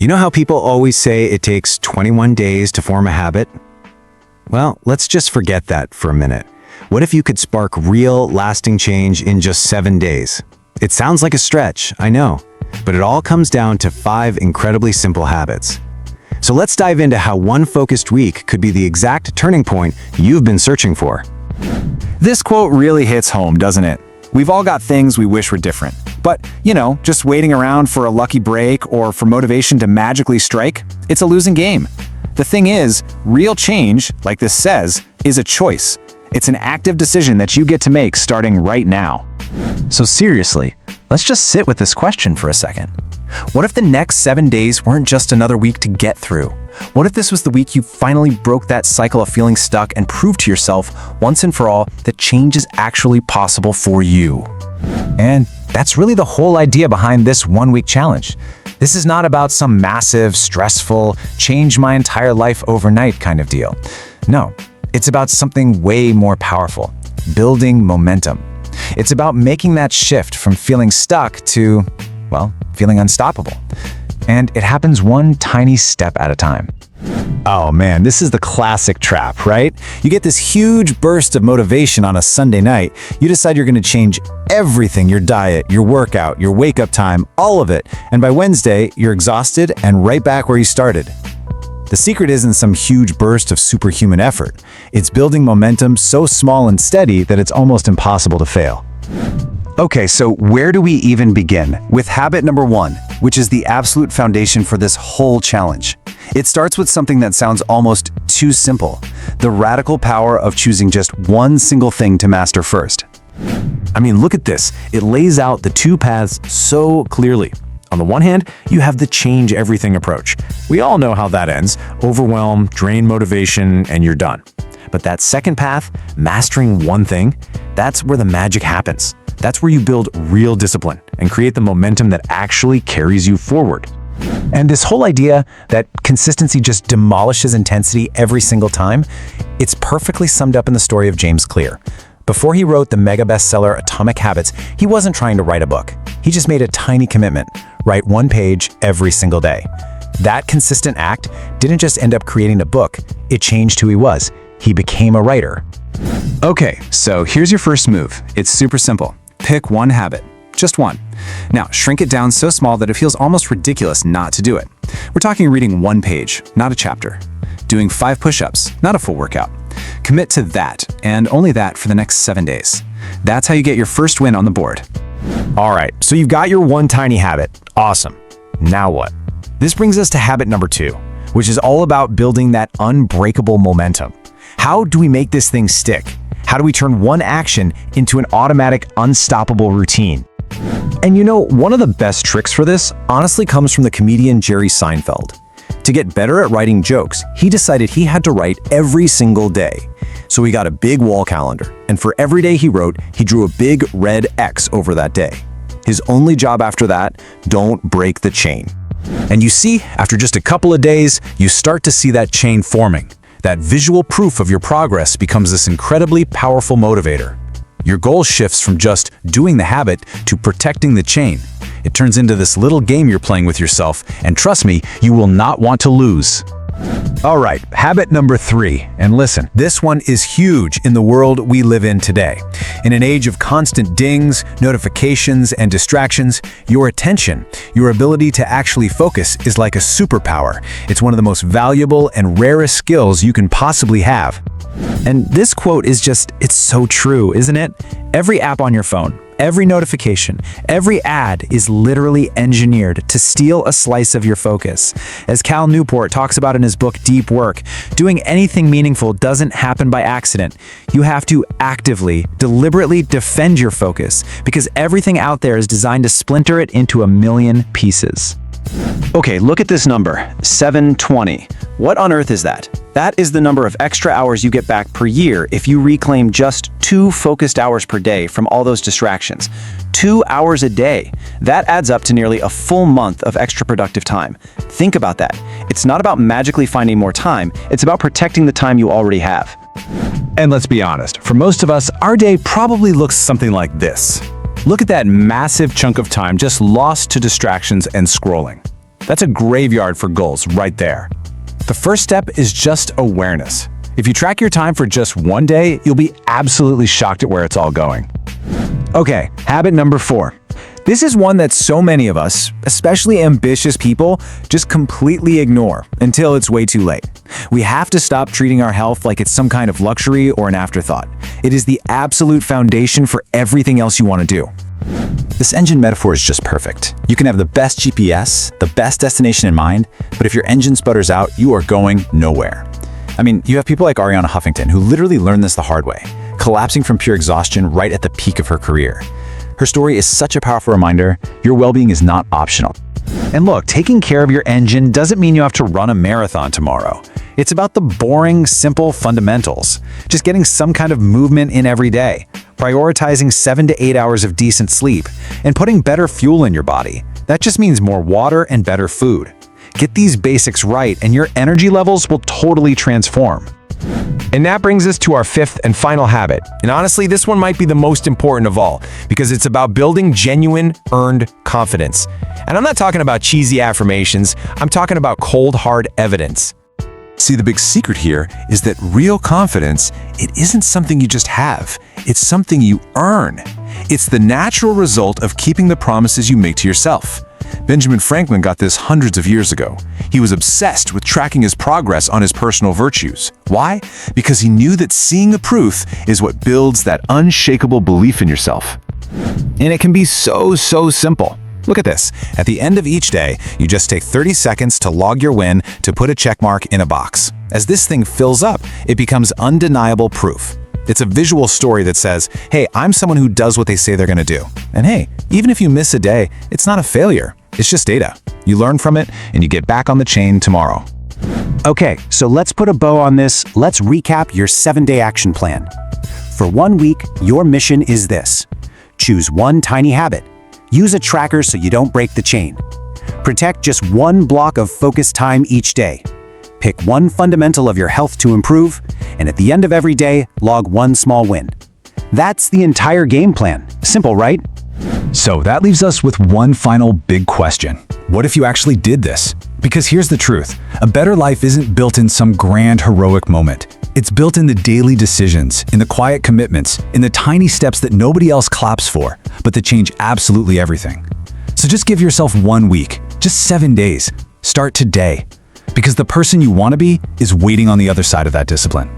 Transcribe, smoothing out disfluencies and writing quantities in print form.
You know how people always say it takes 21 days to form a habit? Well, let's just forget that for a minute. What if you could spark real, lasting change in just 7 days? It sounds like a stretch, I know, but it all comes down to 5 incredibly simple habits. So let's dive into how one focused week could be the exact turning point you've been searching for. This quote really hits home, doesn't it? We've all got things we wish were different. But, just waiting around for a lucky break or for motivation to magically strike, it's a losing game. The thing is, real change, like this says, is a choice. It's an active decision that you get to make starting right now. So seriously, let's just sit with this question for a second. What if the next 7 days weren't just another week to get through? What if this was the week you finally broke that cycle of feeling stuck and proved to yourself once and for all that change is actually possible for you? And that's really the whole idea behind this one-week challenge. This is not about some massive, stressful, change my entire life overnight kind of deal. No, it's about something way more powerful, building momentum. It's about making that shift from feeling stuck to, feeling unstoppable. And it happens one tiny step at a time. Oh man, this is the classic trap, right? You get this huge burst of motivation on a Sunday night. You decide you're going to change everything, your diet, your workout, your wake-up time, all of it. And by Wednesday, you're exhausted and right back where you started. The secret isn't some huge burst of superhuman effort. It's building momentum so small and steady that it's almost impossible to fail. Okay, so where do we even begin? With habit number 1, which is the absolute foundation for this whole challenge. It starts with something that sounds almost too simple: the radical power of choosing just one single thing to master first. I mean, look at this. It lays out the 2 paths so clearly. On the one hand, you have the change everything approach. We all know how that ends: overwhelm, drain motivation, and you're done. But that second path, mastering one thing, that's where the magic happens. That's where you build real discipline and create the momentum that actually carries you forward. And this whole idea that consistency just demolishes intensity every single time, it's perfectly summed up in the story of James Clear. Before he wrote the mega bestseller Atomic Habits, he wasn't trying to write a book. He just made a tiny commitment: write 1 page every single day. That consistent act didn't just end up creating a book, it changed who he was. He became a writer. Okay, so here's your first move. It's super simple. Pick one habit, just one. Now, shrink it down so small that it feels almost ridiculous not to do it. We're talking reading 1 page, not a chapter. Doing 5 push-ups, not a full workout. Commit to that, and only that for the next 7 days. That's how you get your first win on the board. All right, so you've got your one tiny habit. Awesome. Now what? This brings us to habit number 2, which is all about building that unbreakable momentum. How do we make this thing stick? How do we turn one action into an automatic, unstoppable routine? And one of the best tricks for this honestly comes from the comedian Jerry Seinfeld. To get better at writing jokes, he decided he had to write every single day. So he got a big wall calendar, and for every day he wrote, he drew a big red X over that day. His only job after that: don't break the chain. And you see, after just a couple of days, you start to see that chain forming. That visual proof of your progress becomes this incredibly powerful motivator. Your goal shifts from just doing the habit to protecting the chain. It turns into this little game you're playing with yourself, and trust me, you will not want to lose. All right, habit number 3. And listen, this one is huge in the world we live in today. In an age of constant dings, notifications, and distractions, your attention, your ability to actually focus, is like a superpower. It's one of the most valuable and rarest skills you can possibly have. And this quote is it's so true, isn't it? Every app on your phone, every notification, every ad is literally engineered to steal a slice of your focus. As Cal Newport talks about in his book Deep Work, doing anything meaningful doesn't happen by accident. You have to actively, deliberately defend your focus, because everything out there is designed to splinter it into a million pieces. Okay, look at this number, 720. What on earth is that? That is the number of extra hours you get back per year if you reclaim just 2 focused hours per day from all those distractions. 2 hours a day. That adds up to nearly a full month of extra productive time. Think about that. It's not about magically finding more time, it's about protecting the time you already have. And let's be honest, for most of us, our day probably looks something like this. Look at that massive chunk of time just lost to distractions and scrolling. That's a graveyard for goals right there. The first step is just awareness. If you track your time for just one day, you'll be absolutely shocked at where it's all going. Okay, habit number 4. This is one that so many of us, especially ambitious people, just completely ignore until it's way too late. We have to stop treating our health like it's some kind of luxury or an afterthought. It is the absolute foundation for everything else you want to do. This engine metaphor is just perfect. You can have the best GPS, the best destination in mind, but if your engine sputters out, you are going nowhere. I mean, you have people like Ariana Huffington who literally learned this the hard way, collapsing from pure exhaustion right at the peak of her career. Her story is such a powerful reminder, your well-being is not optional. And look, taking care of your engine doesn't mean you have to run a marathon tomorrow. It's about the boring, simple fundamentals. Just getting some kind of movement in every day, prioritizing 7 to 8 hours of decent sleep, and putting better fuel in your body. That just means more water and better food. Get these basics right and your energy levels will totally transform. And that brings us to our 5th and final habit. And honestly, this one might be the most important of all because it's about building genuine, earned confidence. And I'm not talking about cheesy affirmations, I'm talking about cold, hard evidence. See, the big secret here is that real confidence, it isn't something you just have. It's something you earn. It's the natural result of keeping the promises you make to yourself. Benjamin Franklin got this hundreds of years ago. He was obsessed with tracking his progress on his personal virtues. Why? Because he knew that seeing the proof is what builds that unshakable belief in yourself. And it can be so simple. Look at this. At the end of each day, you just take 30 seconds to log your win to put a check mark in a box. As this thing fills up, it becomes undeniable proof. It's a visual story that says, hey, I'm someone who does what they say they're going to do. And hey, even if you miss a day, it's not a failure. It's just data. You learn from it and you get back on the chain tomorrow. Okay, so let's put a bow on this. Let's recap your 7-day action plan. For 1 week, your mission is this. Choose one tiny habit. Use a tracker so you don't break the chain. Protect just one block of focused time each day. Pick one fundamental of your health to improve, and at the end of every day, log one small win. That's the entire game plan. Simple, right? So that leaves us with one final big question. What if you actually did this? Because here's the truth. A better life isn't built in some grand heroic moment. It's built in the daily decisions, in the quiet commitments, in the tiny steps that nobody else claps for, but that change absolutely everything. So just give yourself 1 week, just 7 days. Start today. Because the person you want to be is waiting on the other side of that discipline.